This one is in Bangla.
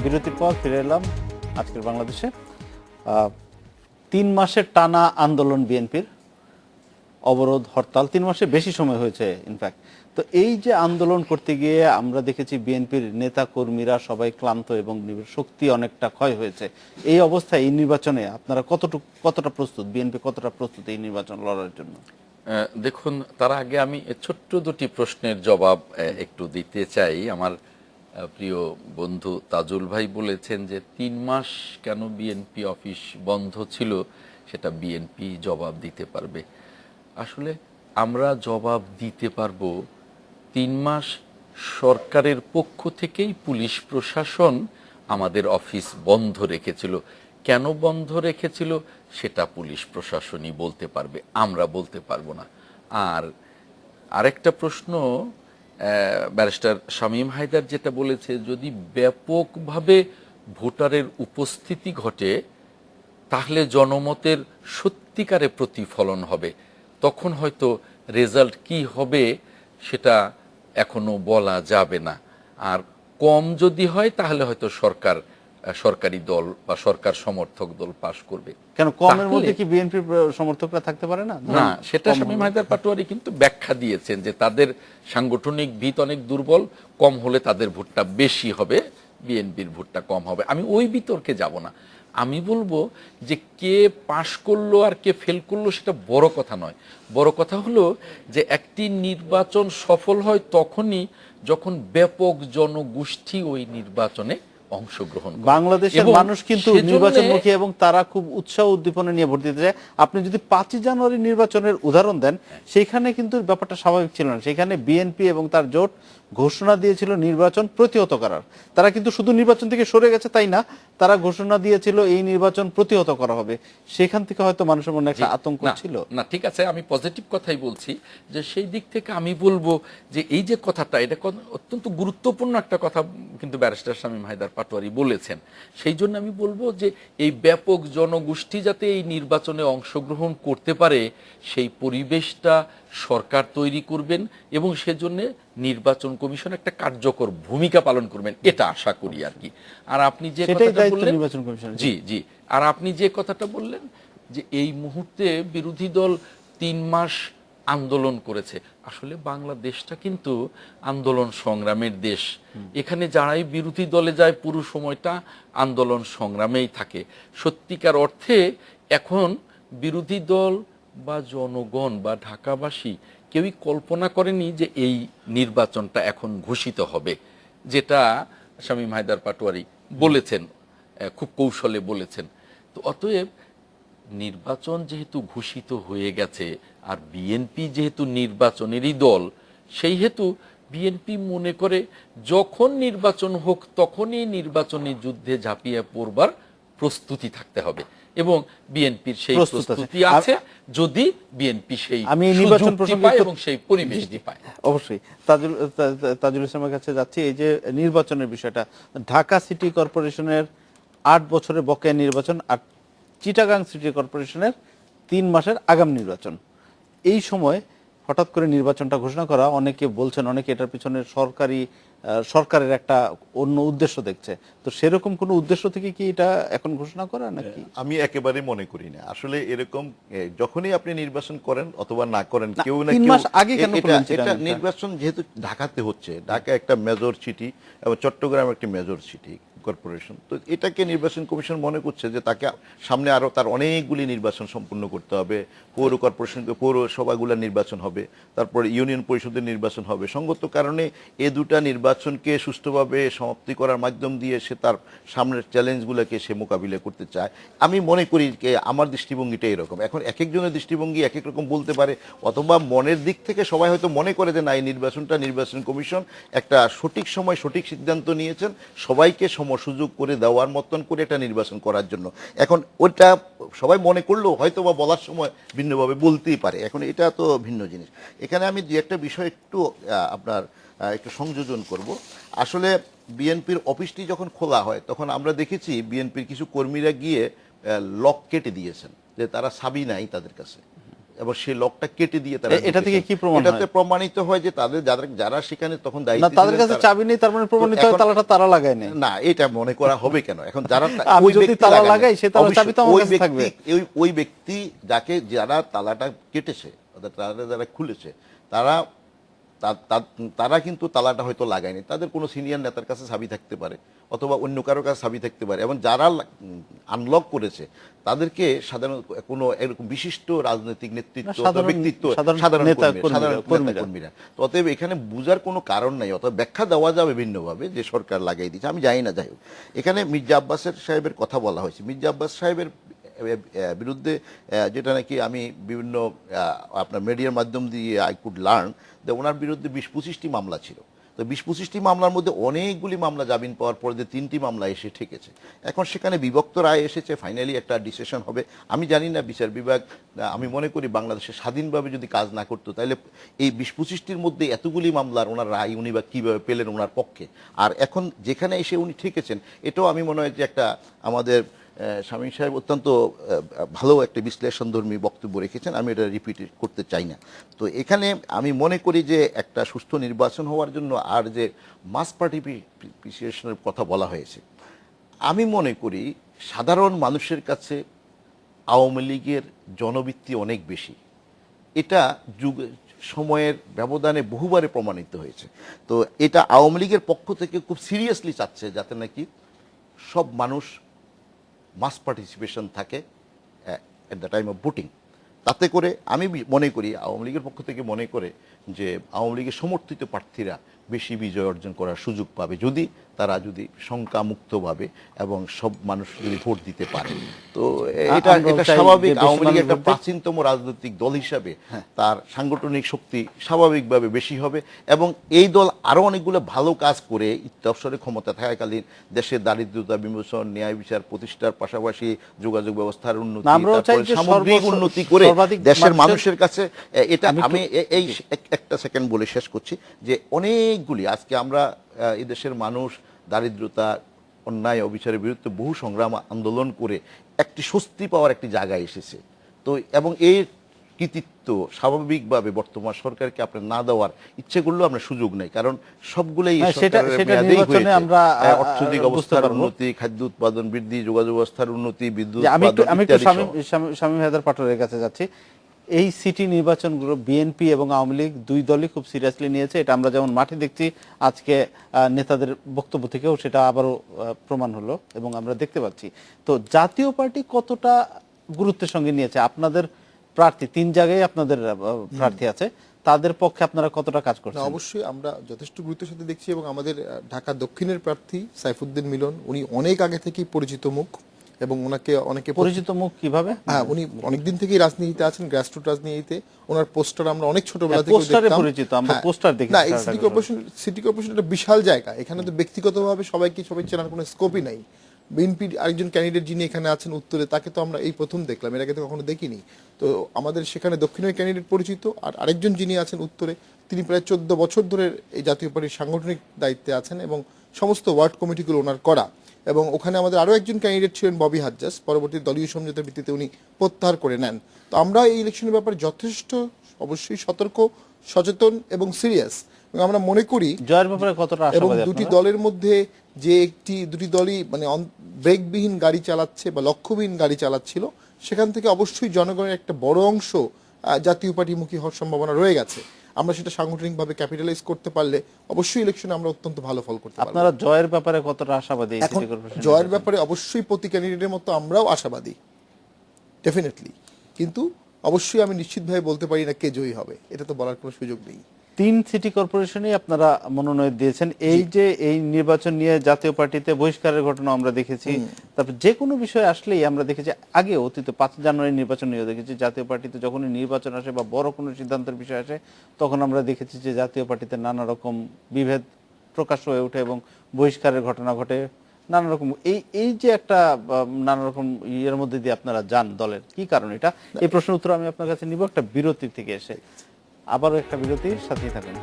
বিরতির পর ফিরে এলাম আজকের বাংলাদেশে। 3 মাসের টানা আন্দোলন, বিএনপির অবরোধ, হরতাল, 3 মাসের বেশি সময় হয়েছে ইনফ্যাক্ট। তো এই যে আন্দোলন করতে গিয়ে আমরা দেখেছি বিএনপির নেতা কর্মীরা সবাই ক্লান্ত এবং শক্তি অনেকটা ক্ষয় হয়েছে। এই অবস্থায় এই নির্বাচনে আপনারা কতটা প্রস্তুত, বিএনপি কতটা প্রস্তুত এই নির্বাচন লড়ার জন্য? দেখুন, তার আগে আমি ছোট্ট দুটি প্রশ্নের জবাব একটু দিতে চাই। আমার প্রিয় বন্ধু তাজুল ভাই বলেছেন যে 3 মাস কেন বিএনপি অফিস বন্ধ ছিল, সেটা বিএনপি জবাব দিতে পারবে। আসলে আমরা জবাব দিতে পারবো। 3 মাস সরকারের পক্ষ থেকেই পুলিশ প্রশাসন আমাদের অফিস বন্ধ রেখেছিল। কেন বন্ধ রেখেছিল সেটা পুলিশ প্রশাসনই বলতে পারবে, আমরা বলতে পারবো না। আর আরেকটা প্রশ্ন, ব্যারিস্টার শামীম হায়দার যেটা বলেছে, যদি ব্যাপকভাবে ভোটারের উপস্থিতি ঘটে তাহলে জনমতের সত্যিকারে প্রতিফলন হবে। তখন হয়তো রেজাল্ট কি হবে সেটা এখনো বলা যাবে না। আর কম যদি হয় তাহলে হয়তো সরকারি দল বা সরকার সমর্থক দল পাশ করবে। কেন কমের মধ্যে কি বিএনপির সমর্থকরা থাকতে পারে না? না, সেটা শামীম হায়দার পাটোয়ারি কিন্তু ব্যাখ্যা দিয়েছেন যে তাদের সাংগঠনিক ভিত অনেক দুর্বল, কম হলে তাদের ভোটটা বেশি হবে, বিএনপির ভোটটা কম হবে। আমি ওই বিতর্কে যাব না। আমি বলবো যে কে পাশ করলো আর কে ফেল করলো সেটা বড় কথা নয়। বড় কথা হলো যে একটি নির্বাচন সফল হয় তখনই যখন ব্যাপক জনগোষ্ঠী ওই নির্বাচনে অংশগ্রহণ করে। বাংলাদেশের মানুষ কিন্তু নির্বাচনমুখী এবং তারা খুব উৎসাহ উদ্দীপনা নিয়ে ভোট দিতে যায়। আপনি যদি 5 জানুয়ারি নির্বাচনের উদাহরণ দেন, সেখানে কিন্তু ব্যাপারটা স্বাভাবিক ছিল না। সেখানে বিএনপি এবং তার জোট ঘোষণা দিয়েছিল নির্বাচন প্রতিহত করার। তারা কিন্তু শুধু নির্বাচন থেকে সরে গেছে তাই না, তারা ঘোষণা দিয়েছিল এই নির্বাচন প্রতিহত করা হবে। সেখান থেকে হয়তো মানুষের মনে একটা আতঙ্ক ছিল। না, ঠিক আছে, আমি পজিটিভ কথাই বলছি। যে সেই দিক থেকে আমি বলবো যে এই যে কথাটা, এটা অত্যন্ত গুরুত্বপূর্ণ একটা কথা কিন্তু ব্যারিস্টার শামীম হায়দার পাটোয়ারি বলেছেন। সেই জন্য আমি বলবো যে এই ব্যাপক জনগোষ্ঠী যাতে এই নির্বাচনে অংশগ্রহণ করতে পারে সেই পরিবেশটা সরকার তৈরি করবেন এবং সেজন্য নির্বাচন কমিশন একটা কার্যকর ভূমিকা পালন করবেন, এটা আশা করি আর কি। আর আপনি যে কথাটা বললেন, নির্বাচন কমিশন, জি জি, আর আপনি যে কথাটা বললেন যে এই মুহূর্তে বিরোধী দল 3 মাস আন্দোলন করেছে, আসলে বাংলাদেশটা কিন্তু আন্দোলন সংগ্রামের দেশ। এখানে যারাই বিরোধী দলে যায় পুরো সময়টা আন্দোলন সংগ্রামেই থাকে। সত্যিকার অর্থে এখন বিরোধী দল বা জনগণ বা ঢাকাবাসী কেউই কল্পনা করেনি যে এই নির্বাচনটা এখন ঘোষিত হবে, যেটা শামীম হায়দার পাটোয়ারি বলেছেন, খুব কৌশলে বলেছেন। তো অতএব নির্বাচন যেহেতু ঘোষিত হয়ে গেছে আর বিএনপি যেহেতু নির্বাচনেরই দল, সেই হেতু বিএনপি মনে করে যখন নির্বাচন হোক তখনই নির্বাচনী যুদ্ধে ঝাঁপিয়ে পড়বার প্রস্তুতি থাকতে হবে এবং বিএনপির সেই প্রস্তুতি আছে যদি বিএনপি সেই নির্বাচন পায় এবং সেই পরিবেশ পায়। অবশ্যই তাজুল ইসলামের কাছে যাচ্ছি। এই যে নির্বাচনের বিষয়টা, ঢাকা সিটি কর্পোরেশনের 8 বছরের বকেয়া নির্বাচন আর চিটাগাং সিটি কর্পোরেশনের 3 মাসের আগাম নির্বাচন, এই সময় হঠাৎ করে নির্বাচনটা ঘোষণা করা, অনেকে বলছেন অনেকে এটার পিছনে সরকারের একটা অন্য উদ্দেশ্য দেখছে। তো সেরকম কোনো উদ্দেশ্য থেকে কি এটা এখন ঘোষণা করা নাকি? আমি একেবারে মনে করি না। আসলে এরকম যখনই আপনি নির্বাচন করেন অথবা না করেন, কেউ না 3 কেউ মাস আগে কেন করলেন? এটা নির্বাচন যেহেতু ঢাকাতে হচ্ছে, ঢাকা একটা মেজর সিটি এবং চট্টগ্রাম একটা মেজর সিটি কর্পোরেশন, তো এটাকে নির্বাচন কমিশন মনে করছে যে তাকে সামনে আরো তার অনেকগুলি নির্বাচন সম্পূর্ণ করতে হবে। পৌর কর্পোরেশন, পৌরসভাগুলোর নির্বাচন হবে, তারপর ইউনিয়ন পরিষদের নির্বাচন হবে। সঙ্গত কারণে এই দুটা নির্বাচনকে সুষ্ঠুভাবে সমাপ্তি করার মাধ্যম দিয়ে সে তার সামনের চ্যালেঞ্জগুলোকে সে মোকাবিলা করতে চায়। আমি মনে করি যে আমার দৃষ্টিভঙ্গিটা এরকম। এখন এক একজনের দৃষ্টিভঙ্গি এক এক রকম বলতে পারে, অথবা মনের দিক থেকে সবাই হয়তো মনে করে যে না, এই নির্বাচনটা নির্বাচন কমিশন একটা সঠিক সময় সঠিক সিদ্ধান্ত নিয়েছেন সবাইকে সুযোগ করে দেওয়ার মতন করে একটা নির্বাচন করার জন্য। এখন ওইটা সবাই মনে করলেও হয়তো বা বলার সময় ভিন্নভাবে বলতেই পারে। এখন এটা তো ভিন্ন জিনিস। এখানে আমি যে একটা বিষয় একটু সংযোজন করব। আসলে বিএনপির অফিসটি যখন খোলা হয় তখন আমরা দেখেছি বিএনপির কিছু কর্মীরা গিয়ে লক কেটে দিয়েছেন যে তারা চাবি নাই তাদের কাছে। এবং সেই লকটা কেটে দিয়ে তারা এটা থেকে ঢুকেছেন। কি প্রমাণ হয়? এটাতে প্রমাণিত হয় যে তাদের যারা সেখানে তখন না, দায়িত্বে তাদের ছিলেন কাছে তারা- চাবি নেই, তার মানে প্রমাণিত হয় এখন- তালাটা তারা লাগায় নাই। না, এটা মনে করা হবে কেন? এখন যারা আমি ওই যদি ব্যক্তি তালা লাগালেন, লাগাই, সে তালার চাবি তো আমার ওই কাছে ব্যক্তি- থাকবে। ওই ব্যক্তি যারা তালাটা কেটেছে, অর্থাৎ তালা যারা খুলেছে, তারা কিন্তু তালাটা হয়তো লাগায়নি। তাদের কোনো সিনিয়র নেতার কাছে চাবি থাকতে পারে, অথবা অন্য কারো কাছে চাবি থাকতে পারে। এবং যারা আনলক করেছে তাদেরকে সাধারণ কোনো এরকম বিশিষ্ট রাজনৈতিক নেতৃত্ব বা ব্যক্তিত্ব, সাধারণ কর্মীরা। তো অতএব এখানে বুঝার কোনো কারণ নাই, অথবা ব্যাখ্যা দেওয়া যাবে ভিন্নভাবে যে সরকার লাগাই দিচ্ছে, আমি জানি না। যাই হোক, এখানে মির্জা আব্বাসের সাহেবের কথা বলা হয়েছে। মির্জা আব্বাস সাহেবের বিরুদ্ধে যেটা নাকি আমি বিভিন্ন আপনার মিডিয়ার মাধ্যম দিয়ে আই কুড লার্ন যে ওনার বিরুদ্ধে 20-25টি মামলা ছিল। তো 20-25টি মামলার মধ্যে অনেকগুলি মামলা জামিন পাওয়ার পরে যে 3টি মামলা এসে ঠেকেছে। এখন সেখানে বিভক্ত রায় এসেছে, ফাইনালি একটা ডিসিশন হবে। আমি জানি না বিচার বিভাগ, আমি মনে করি বাংলাদেশে স্বাধীনভাবে যদি কাজ না করতো তাহলে এই 20-25টির মধ্যে এতগুলি মামলার ওনার রায় উনি বা কীভাবে পেলেন ওনার পক্ষে। আর এখন যেখানে এসে উনি ঠেকেছেন, এটাও আমি মনে হয় যে একটা আমাদের শামীম সাহেব অত্যন্ত ভালো একটা বিশ্লেষণধর্মী বক্তব্য রেখেছেন, আমি এটা রিপিট করতে চাই না। তো এখানে আমি মনে করি যে একটা সুষ্ঠু নির্বাচন হওয়ার জন্য, আর যে মাস পার্টিসিপেশনের কথা বলা হয়েছে, আমি মনে করি সাধারণ মানুষের কাছে আওয়ামী লীগের জনভিত্তি অনেক বেশি। এটা সময়ের ব্যবধানে বহুবারে প্রমাণিত হয়েছে। তো এটা আওয়ামী লীগের পক্ষ থেকে খুব সিরিয়াসলি চাচ্ছে যাতে নাকি সব মানুষ মাস পার্টিসিপেশন থাকে at the time of voting. তাতে করে আমি মনে করি আওয়ামী লীগের পক্ষ থেকে মনে করে যে আওয়ামী লীগের সমর্থিত প্রার্থীরা বেশি বিজয় অর্জন করার সুযোগ পাবে তারা যদি শঙ্কামুক্তভাবে এবং সব মানুষ যদি ভোট দিতে পারে। তো এটা স্বাভাবিক। আওয়ামী লীগ একটা প্রাচীনতম রাজনৈতিক দল হিসাবে তার সাংগঠনিক শক্তি স্বাভাবিকভাবে বেশি হবে, এবং এই দল আরো অনেকগুলো ভালো কাজ করে ইত্যবসরে ক্ষমতা থাকাকালীন দেশের দারিদ্রতা বিমোচন, ন্যায় বিচার প্রতিষ্ঠার পাশাপাশি যোগাযোগ ব্যবস্থার উন্নতি, সামগ্রিক উন্নতি করে দেশের মানুষের কাছে এটা আমি এই একটা সেকেন্ড বলে শেষ করছি যে অনেকগুলি আজকে আমরা এই দেশের মানুষ দারিদ্রতা, অন্যায় অবিচারের বিরুদ্ধে বহু সংগ্রাম আন্দোলন করে একটি স্বস্তি পাওয়ার একটি জায়গায় এসেছে। তো এবং এই কৃতিত্ব স্বাভাবিকভাবে বর্তমান সরকারকে আপনার না দেওয়ার ইচ্ছে করলেও আমরা সুযোগ নেই, কারণ সবগুলোই অর্থনৈতিক অবস্থার উন্নতি, খাদ্য উৎপাদন বৃদ্ধি, যোগাযোগ ব্যবস্থার উন্নতি, বিদ্যুৎ শামীম হায়দার পাটোয়ারির কাছে যাচ্ছি। এই সিটি নির্বাচনগুলো বিএনপি এবং আওয়ামী লীগ দুই দলই খুব সিরিয়াসলি নিয়েছে, এটা আমরা যেমন মাঠে দেখছি, আজকে নেতাদের বক্তব্য থেকেও সেটা আবারও প্রমাণ হলো এবং আমরা দেখতে পাচ্ছি। তো জাতীয় পার্টি কতটা গুরুত্বের সঙ্গে নিয়েছে? আপনাদের প্রার্থী 3 জায়গায় আপনাদের প্রার্থী আছে, তাদের পক্ষে আপনারা কতটা কাজ করছেন? অবশ্যই আমরা যথেষ্ট গুরুত্বের সাথে দেখছি, এবং আমাদের ঢাকা দক্ষিণের প্রার্থী সাইফুদ্দিন মিলন, উনি অনেক আগে থেকেই পরিচিত মুখ, এবং ওনাকে অনেকে পরিচিত মুখ কিভাবে? হ্যাঁ, উনি অনেকদিন থেকেই রাজনীতিতে আছেন, গ্রাসরুট রাজনীতিতে। ওনার পোস্টার আমরা অনেক ছোটবেলা থেকে দেখতাম। পরিচিত, আমরা পোস্টার দেখি। না, সিটি কর্পোরেশন একটা বিশাল জায়গা, এখানে তো ব্যক্তিগতভাবে সবাই চেনার কোনো স্কোপই নাই। বিএনপির আরেকজন ক্যান্ডিডেট যিনি এখানে আছেন উত্তরে, তাকে তো আমরা এই প্রথম দেখলাম, এর আগে তো কখনো দেখিনি। তো আমাদের সেখানে দক্ষিণের ক্যান্ডিডেট পরিচিত, আর আরেকজন যিনি আছেন উত্তরে, তিনি প্রায় 14 বছর ধরে এই জাতীয় পার্টির সাংগঠনিক দায়িত্বে আছেন, এবং সমস্ত ওয়ার্ড কমিটিগুলো ওনার করা। এবং ওখানে আমাদের আরও একজন ক্যান্ডিডেট ছিলেন ববি হাজ্জাজ, পরবর্তী দলীয় সমঝোতার ভিত্তিতে উনি প্রত্যাহার করে নেন। তো আমরা এই ইলেকশনের ব্যাপারে যথেষ্ট অবশ্যই সতর্ক, সচেতন এবং সিরিয়াস। এবং আমরা মনে করি জয়ের ব্যাপারে কতটা আশাবাদী? এবং দুটি দলের মধ্যে যে দুটি দলই মানে ব্রেকবিহীন গাড়ি চালাচ্ছে বা লক্ষ্যবিহীন গাড়ি চালাচ্ছিল, সেখান থেকে অবশ্যই জনগণের একটা বড় অংশ জাতীয় পার্টিমুখী হওয়ার সম্ভাবনা রয়ে গেছে। আমরা সেটা সাংগঠনিকভাবে ক্যাপিটালাইজ করতে পারলে অবশ্যই ইলেকশনে আমরা অত্যন্ত ভালো ফল করতে পারব। আপনারা জয়ের ব্যাপারে কতটা আশাবাদী? এখন জয়ের ব্যাপারে অবশ্যই প্রতি ক্যান্ডিডেটের মতো আমরাও আশাবাদী, ডেফিনেটলি। কিন্তু অবশ্যই আমি নিশ্চিতভাবে বলতে পারি না কে জয়ী হবে, এটা তো বলার কোনো সুযোগ নেই। 3 সিটি কর্পোরেশনই আপনারা মনোনয়ন দিয়েছেন। এই যে এই নির্বাচন নিয়ে জাতীয় পার্টিতে বহিষ্কারের ঘটনা আমরা দেখেছি, তারপর যে কোনো বিষয় আসলেই আমরা দেখেছি, আগে অতীতে 5 জানুয়ারি নির্বাচন নিয়েও দেখেছি, জাতীয় পার্টিতে যখনই নির্বাচন আসে বা বড় কোনো সিদ্ধান্তের বিষয় আসে, তখন আমরা দেখেছি যে জাতীয় পার্টিতে নানা রকম বিভেদ প্রকাশ হয়ে ওঠে এবং বহিষ্কারের ঘটনা ঘটে। নানা রকম এই যে একটা নানা রকম ইয়ের মধ্যে দিয়ে আপনারা যান দলের, কি কারণ এটা? এই প্রশ্নের উত্তর আমি আপনার কাছে নিব একটা বিরতি থেকে এসে। আবারও একটা বিরতির সাথেই থাকুন।